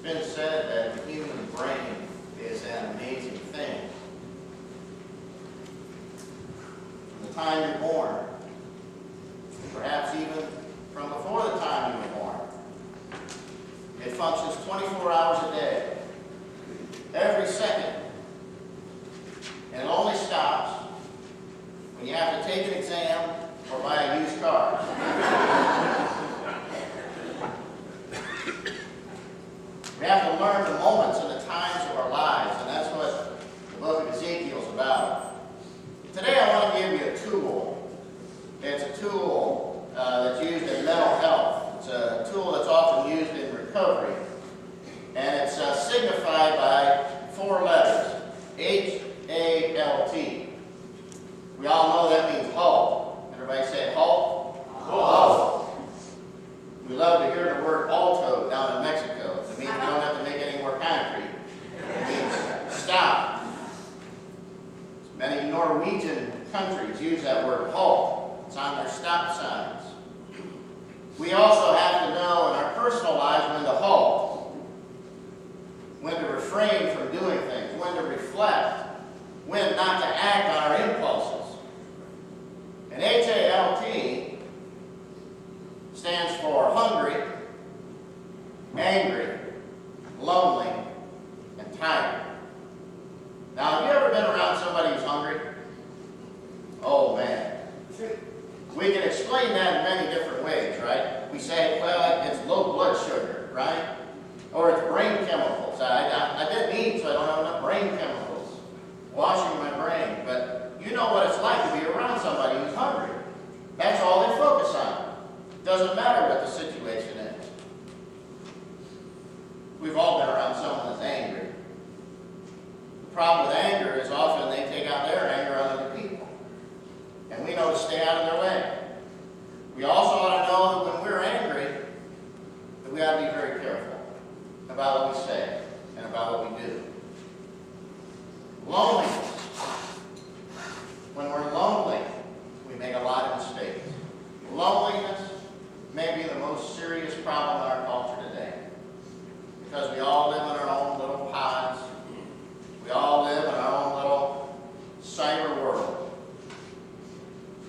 been said that the human brain is an amazing thing. From the time you're born, perhaps even from before the time you were born, it functions 24 hours a day, every second. And it only stops when you have to take an exam or buy a used car. We have to learn the moments and the times of our lives, and that's what the book of Ezekiel is about. Today I want to give you a tool. It's a tool that's used in mental health. It's a tool that's often used in recovery. And it's signified by 4 letters, HALT. We all know that means HALT. Everybody say HALT? HALT. We love to hear the word alto down in Mexico. It means we don't have to make any more concrete. It means stop. Many Norwegian countries use that word HALT. It's on their stop signs. We also have to know in our personal lives when to halt, when to refrain from doing things, when to reflect, when not to act on our impulses. And HALT stands for hungry, angry, lonely, and tired. Now, have you ever been around somebody who's hungry? Oh, man. We can explain that in many different ways, right? We say, well, it's low blood sugar, right? Or it's brain chemicals. I didn't eat, so I don't have enough brain chemicals washing my brain. But you know what it's like to be around somebody who's hungry. That's all they focus on. Doesn't matter what the situation is. We've all been around someone that's angry. The problem with anger is often they take out their anger on other people. And we know to stay out of their way. We also ought to know that when we're angry, that we ought to be very careful about what we say and about what we do. Loneliness. When we're lonely, we make a lot of mistakes. Loneliness may be the most serious problem in our culture today. Because we all live in our own little pods. We all live in our own little cyber world.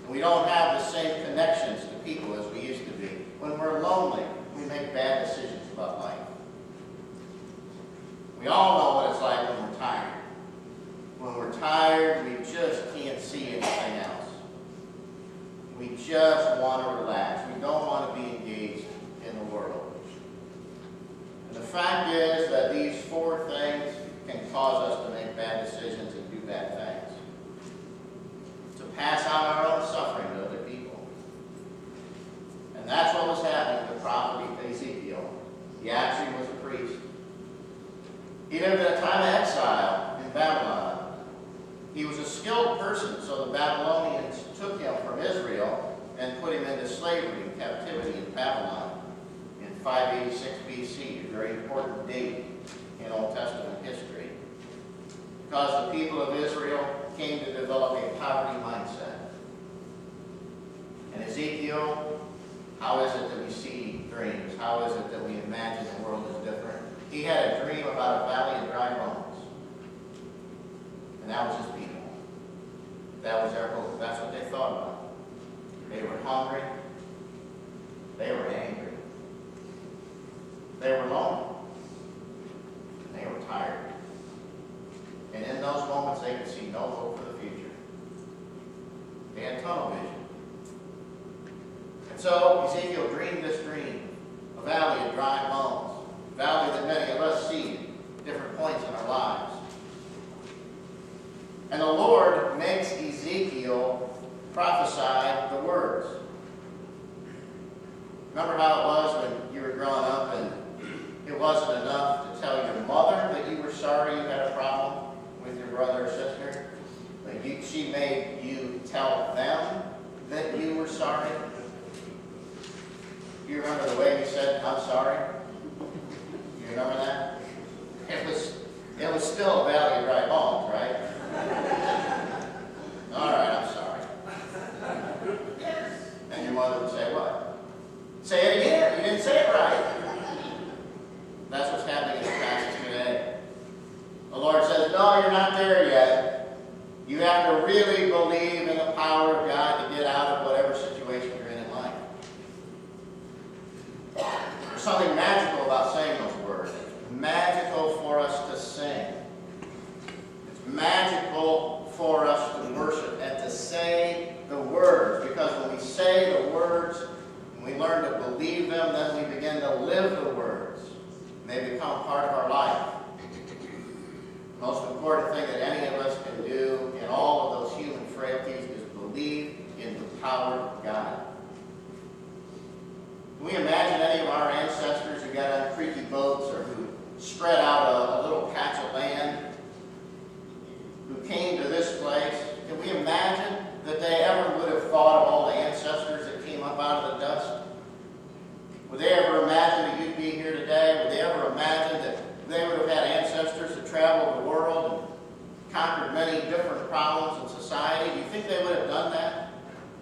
And we don't have the same connections to people as we used to be. When we're lonely, we make bad decisions about life. We all know what it's like when we're tired. When we're tired, we just can't see anything else. We just want to relax. We don't want to be engaged in the world. And the fact is that these 4 things can cause us to make bad decisions and do bad things. To pass on our own suffering to other people. And that's what was happening to the prophet Ezekiel. He actually was a priest. He lived in a time of exile in Babylon. He was a skilled person, so the Babylonians took him from Israel and put him into slavery and captivity in Babylon in 586 BC, a very important date in Old Testament history. Because the people of Israel came to develop a poverty mindset. And Ezekiel, how is it that we see dreams? How is it that we imagine the world is different? He had a dream about a valley of dry bones. And that was his people. That was their hope. That's what they thought about. They were hungry. They were angry. They were lonely. And they were tired. And in those moments, they could see no hope for the future. They had tunnel vision. And so Ezekiel dreamed this dream, a valley of dry bones, a valley that many of us see at different points in our lives. And the Lord makes Ezekiel prophesy the words. Remember how it was when you were growing up and it wasn't enough to tell your mother that you were sorry you had a problem with your brother or sister, but she made you tell them that you were sorry? Do you remember the way you said, "I'm sorry"? You remember that? It was still a valley of dry bones, right? All right, I'm sorry. And your mother would say what? Say it again. You didn't say it right. That's what's happening in the There's something magical about saying those words. It's magical for us to sing. It's magical for us to worship and to say the words. Because when we say the words, and we learn to believe them, then we begin to live the words. And they become part of our life. The most important thing that any of us can do in all of those human frailties is believe in the power of God. Can we imagine any of our ancestors who got on creaky boats or who spread out a little patch of land, who came to this place? Can we imagine that they ever would have thought of all the ancestors that came up out of the dust? Would they ever imagine that you'd be here today? Would they ever imagine that they would have had ancestors that traveled the world and conquered many different problems in society? Do you think they would have done that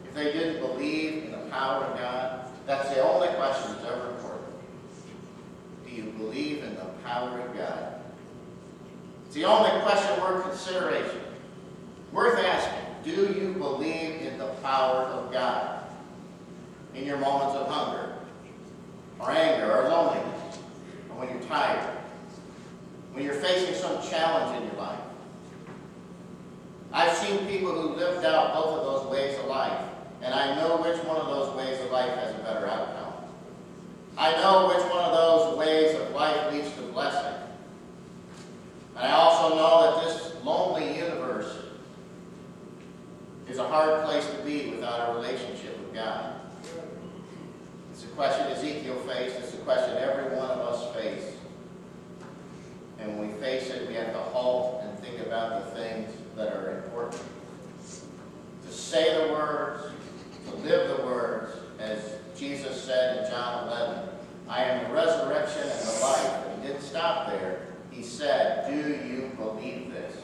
if they didn't believe in the power of God? That's the only question that's ever important. Do you believe in the power of God? It's the only question worth consideration, worth asking. Do you believe in the power of God in your moments of hunger, or anger, or loneliness, or when you're tired, when you're facing some challenge in your life? I've seen people who lived out both of those ways of life, and I know which one of those ways of life has a better outcome. I know which one of those ways of life leads to blessing. And I also know that this lonely universe is a hard place to be without a relationship with God. It's a question Ezekiel faced. It's a question every one of us face. And when we face it, we have to halt and think about the things that are important. To say the words, to live the words, as Jesus said in John 11, I am the resurrection and the life. And he didn't stop there. He said, do you believe this?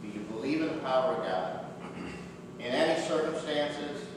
Do you believe in the power of God? In any circumstances,